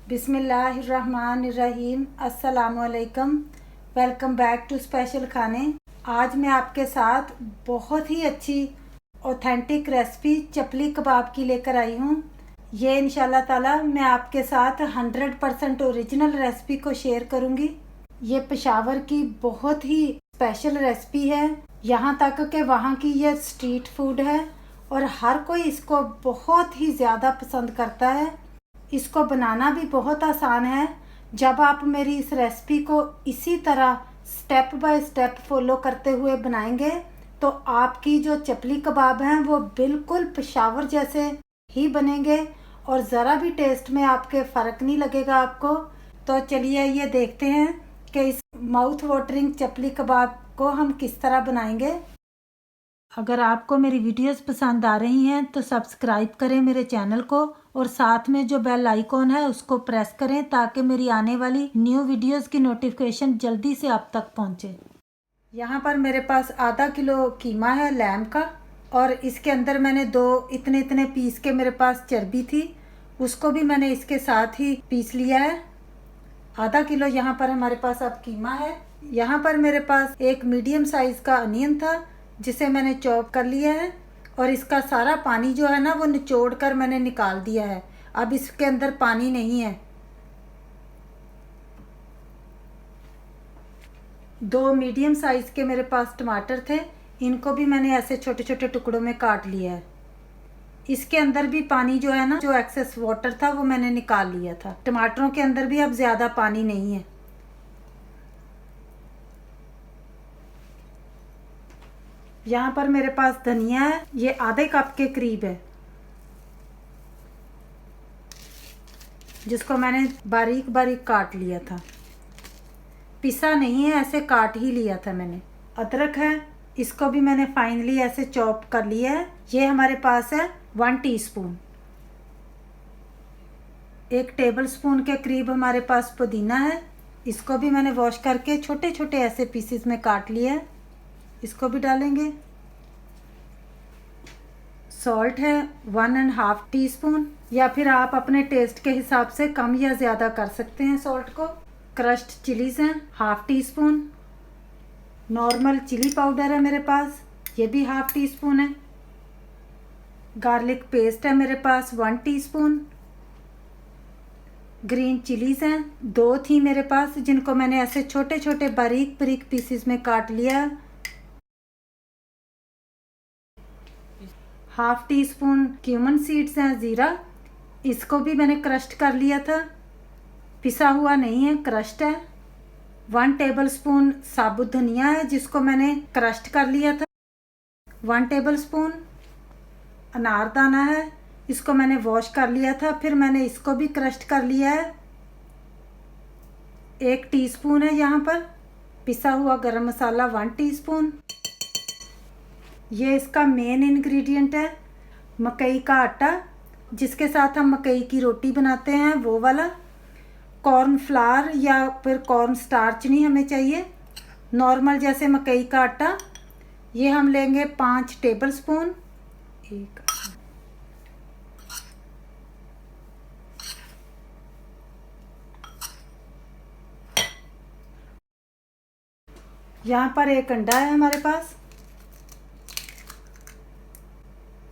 बिस्मिल्लाहिर्रहमानिर्रहीम। अस्सलामुअलैकुम। Welcome back to special खाने। आज मैं आपके साथ बहुत ही अच्छी ऑथेंटिक रेसिपी चपली कबाब की लेकर आई हूँ। ये इंशाल्लाह ताला मैं आपके साथ 100% ओरिजिनल रेसिपी को शेयर करूँगी। ये पेशावर की बहुत ही स्पेशल रेसिपी है। यहाँ तक कि वहाँ की ये स्ट्रीट फूड है और हर कोई इसको बहुत ही ज़्यादा पसंद करता है। इसको बनाना भी बहुत आसान है। जब आप मेरी इस रेसिपी को इसी तरह स्टेप बाय स्टेप फॉलो करते हुए बनाएंगे तो आपकी जो चपली कबाब हैं वो बिल्कुल पेशावर जैसे ही बनेंगे और ज़रा भी टेस्ट में आपके फ़र्क नहीं लगेगा आपको। तो चलिए ये देखते हैं कि इस माउथ वाटरिंग चपली कबाब को हम किस तरह बनाएंगे। अगर आपको मेरी वीडियोस पसंद आ रही हैं तो सब्सक्राइब करें मेरे चैनल को और साथ में जो बेल आइकॉन है उसको प्रेस करें ताकि मेरी आने वाली न्यू वीडियोस की नोटिफिकेशन जल्दी से आप तक पहुंचे। यहाँ पर मेरे पास आधा किलो कीमा है लैम का और इसके अंदर मैंने दो इतने पीस के मेरे पास चर्बी थी, उसको भी मैंने इसके साथ ही पीस लिया है। आधा किलो यहाँ पर हमारे पास अब कीमा है। यहाँ पर मेरे पास एक मीडियम साइज़ का अनियन था जिसे मैंने चॉप कर लिया है और इसका सारा पानी जो है ना वो निचोड़ कर मैंने निकाल दिया है। अब इसके अंदर पानी नहीं है। दो मीडियम साइज़ के मेरे पास टमाटर थे, इनको भी मैंने ऐसे छोटे छोटे टुकड़ों में काट लिया है। इसके अंदर भी पानी जो है ना, जो एक्सेस वाटर था वो मैंने निकाल लिया था। टमाटरों के अंदर भी अब ज़्यादा पानी नहीं है। यहाँ पर मेरे पास धनिया है, ये आधे कप के करीब है, जिसको मैंने बारीक बारीक काट लिया था। पिसा नहीं है, ऐसे काट ही लिया था मैंने। अदरक है, इसको भी मैंने फाइनली ऐसे चॉप कर लिया है। ये हमारे पास है 1 टीस्पून। 1 टेबलस्पून के करीब हमारे पास पुदीना है, इसको भी मैंने वॉश करके छोटे छोटे ऐसे पीसेस में काट लिया है, इसको भी डालेंगे। सॉल्ट है 1.5 टीस्पून, या फिर आप अपने टेस्ट के हिसाब से कम या ज़्यादा कर सकते हैं सॉल्ट को। क्रश्ड चिलीज़ हैं 1/2 टीस्पून। नॉर्मल चिली पाउडर है मेरे पास, ये भी 1/2 टीस्पून है। गार्लिक पेस्ट है मेरे पास 1 टीस्पून। ग्रीन चिलीज़ हैं 2 थी मेरे पास, जिनको मैंने ऐसे छोटे छोटे बारीक बारीक पीसेस में काट लिया। 1/2 टीस्पून क्यूमन सीड्स हैं ज़ीरा, इसको भी मैंने क्रश्ड कर लिया था, पिसा हुआ नहीं है, क्रश्ड है। 1 टेबलस्पून साबुत धनिया है, जिसको मैंने क्रश्ड कर लिया था। 1 टेबलस्पून अनारदाना है, इसको मैंने वॉश कर लिया था, फिर मैंने इसको भी क्रश्ड कर लिया है। 1 टीस्पून है यहाँ पर पिसा हुआ गरम मसाला 1 टीस्पून। ये इसका मेन इंग्रेडिएंट है मकई का आटा, जिसके साथ हम मकई की रोटी बनाते हैं, वो वाला। कॉर्न फ्लावर या फिर कॉर्न स्टार्च नहीं हमें चाहिए, नॉर्मल जैसे मकई का आटा। ये हम लेंगे 5 टेबलस्पून। यहाँ पर 1 अंडा है हमारे पास।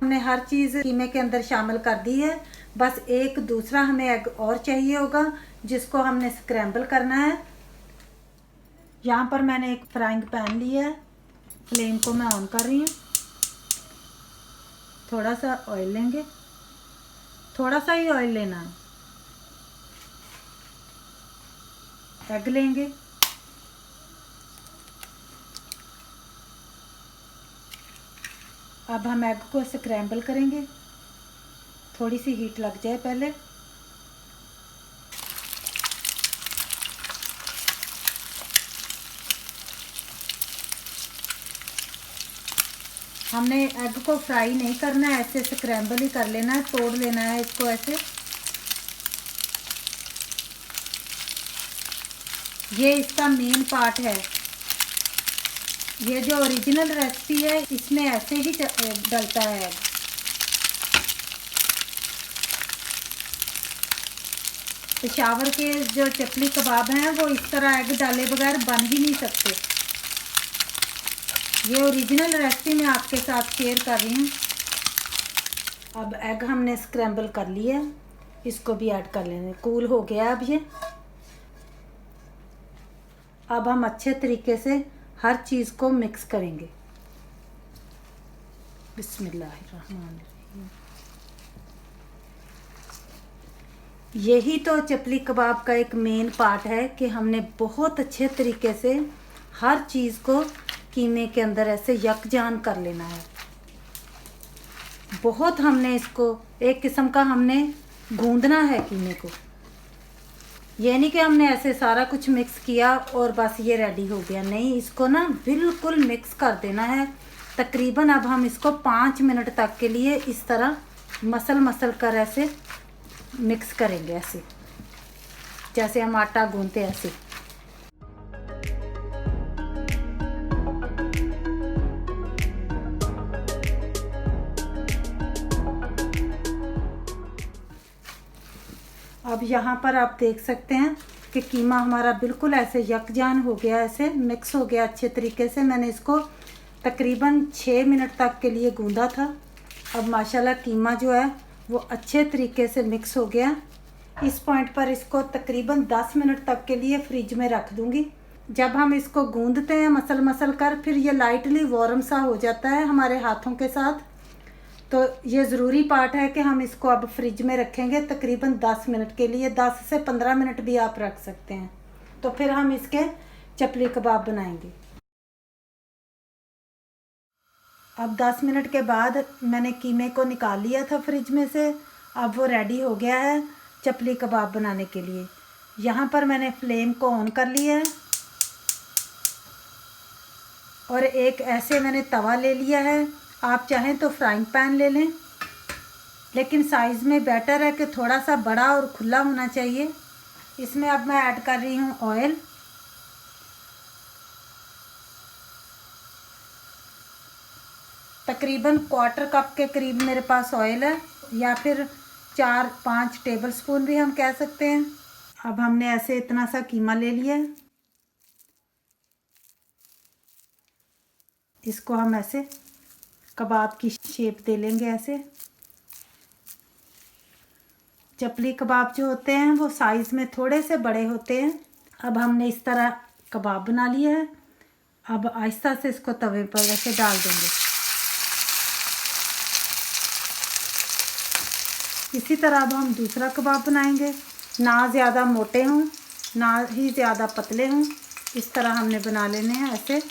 हमने हर चीज़ कीमे के अंदर शामिल कर दी है, बस एक दूसरा हमें एग और चाहिए होगा जिसको हमने स्क्रैम्बल करना है। यहाँ पर मैंने एक फ्राइंग पैन लिया है, फ्लेम को मैं ऑन कर रही हूँ। थोड़ा सा ऑयल लेंगे, थोड़ा सा ही ऑयल लेना है। एग लेंगे, अब हम एग को स्क्रैम्बल करेंगे, थोड़ी सी हीट लग जाए पहले। हमने एग को फ्राई नहीं करना है, ऐसे स्क्रैम्बल ही कर लेना है, तोड़ लेना है इसको ऐसे। ये इसका मेन पार्ट है। ये जो ओरिजिनल रेसिपी है इसमें ऐसे ही डलता है एग। पेशावर के जो चपली कबाब हैं वो इस तरह एग डाले बगैर बन ही नहीं सकते। ये ओरिजिनल रेसिपी मैं आपके साथ शेयर कर रही हूँ। अब एग हमने स्क्रैम्बल कर लिया, इसको भी ऐड कर लेंगे। कूल हो गया अब ये। अब हम अच्छे तरीके से हर चीज़ को मिक्स करेंगे। बिस्मिल्लाहिर्रहमानिर्रहीम। यही तो चपली कबाब का एक मेन पार्ट है कि हमने बहुत अच्छे तरीके से हर चीज़ को कीमे के अंदर ऐसे यकजान कर लेना है। बहुत हमने इसको एक किस्म का हमने गूंदना है कीमे को। ये नहीं कि हमने ऐसे सारा कुछ मिक्स किया और बस ये रेडी हो गया, नहीं, इसको ना बिल्कुल मिक्स कर देना है। तकरीबन अब हम इसको 5 मिनट तक के लिए इस तरह मसल कर ऐसे मिक्स करेंगे, ऐसे जैसे हम आटा गूंथते हैं ऐसे। अब यहाँ पर आप देख सकते हैं कि कीमा हमारा बिल्कुल ऐसे यकजान हो गया, ऐसे मिक्स हो गया अच्छे तरीके से। मैंने इसको तकरीबन 6 मिनट तक के लिए गूंदा था। अब माशाल्लाह कीमा जो है वो अच्छे तरीके से मिक्स हो गया। इस पॉइंट पर इसको तकरीबन 10 मिनट तक के लिए फ्रिज में रख दूँगी। जब हम इसको गूंदते हैं मसल कर, फिर ये लाइटली वार्म सा हो जाता है हमारे हाथों के साथ। तो ये ज़रूरी पार्ट है कि हम इसको अब फ्रिज में रखेंगे तकरीबन 10 मिनट के लिए। 10 से 15 मिनट भी आप रख सकते हैं। तो फिर हम इसके चपली कबाब बनाएंगे। अब 10 मिनट के बाद मैंने कीमे को निकाल लिया था फ्रिज में से। अब वो रेडी हो गया है चपली कबाब बनाने के लिए। यहाँ पर मैंने फ्लेम को ऑन कर लिया है और एक ऐसे मैंने तवा ले लिया है। आप चाहें तो फ्राइंग पैन ले लें, लेकिन साइज़ में बेटर है कि थोड़ा सा बड़ा और खुला होना चाहिए। इसमें अब मैं ऐड कर रही हूँ ऑयल। तकरीबन 1/4 कप के करीब मेरे पास ऑयल है, या फिर 4-5 टेबलस्पून भी हम कह सकते हैं। अब हमने ऐसे इतना सा कीमा ले लिया है। इसको हम ऐसे कबाब की शेप दे लेंगे ऐसे। चपली कबाब जो होते हैं वो साइज़ में थोड़े से बड़े होते हैं। अब हमने इस तरह कबाब बना लिया है। अब आहिस्ता से इसको तवे पर वैसे डाल देंगे। इसी तरह अब हम दूसरा कबाब बनाएंगे। ना ज़्यादा मोटे हों ना ही ज़्यादा पतले हों, इस तरह हमने बना लेने हैं ऐसे।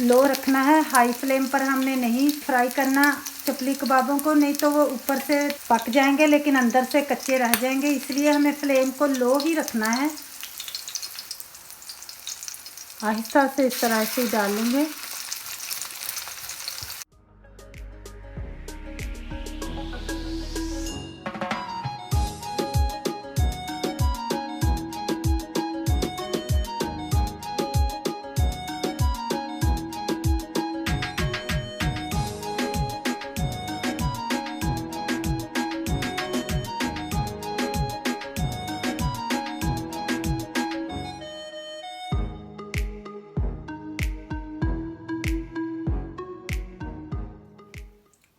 लो रखना है, हाई फ्लेम पर हमने नहीं फ्राई करना चपली कबाबों को, नहीं तो वो ऊपर से पक जाएंगे लेकिन अंदर से कच्चे रह जाएंगे। इसलिए हमें फ्लेम को लो ही रखना है। आहिस्ता से इस तरह से डाल लेंगे।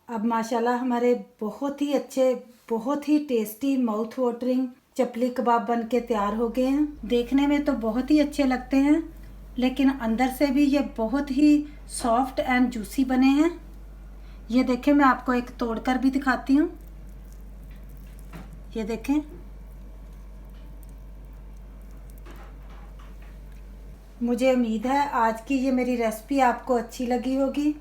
अब माशाल्लाह हमारे बहुत ही अच्छे, बहुत ही टेस्टी, माउथ वाटरिंग चपली कबाब बन के तैयार हो गए हैं। देखने में तो बहुत ही अच्छे लगते हैं, लेकिन अंदर से भी ये बहुत ही सॉफ्ट एंड जूसी बने हैं। ये देखें, मैं आपको एक तोड़कर भी दिखाती हूँ। ये देखें, मुझे उम्मीद है आज की ये मेरी रेसिपी आपको अच्छी लगी होगी।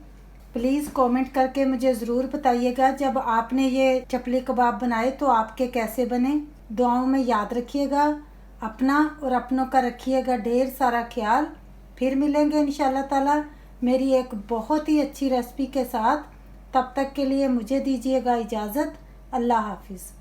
प्लीज़ कमेंट करके मुझे ज़रूर बताइएगा जब आपने ये चपली कबाब बनाए तो आपके कैसे बने। दुआओं में याद रखिएगा, अपना और अपनों का रखिएगा ढेर सारा ख्याल। फिर मिलेंगे इंशाल्लाह ताला मेरी एक बहुत ही अच्छी रेसिपी के साथ। तब तक के लिए मुझे दीजिएगा इजाज़त। अल्लाह हाफिज़।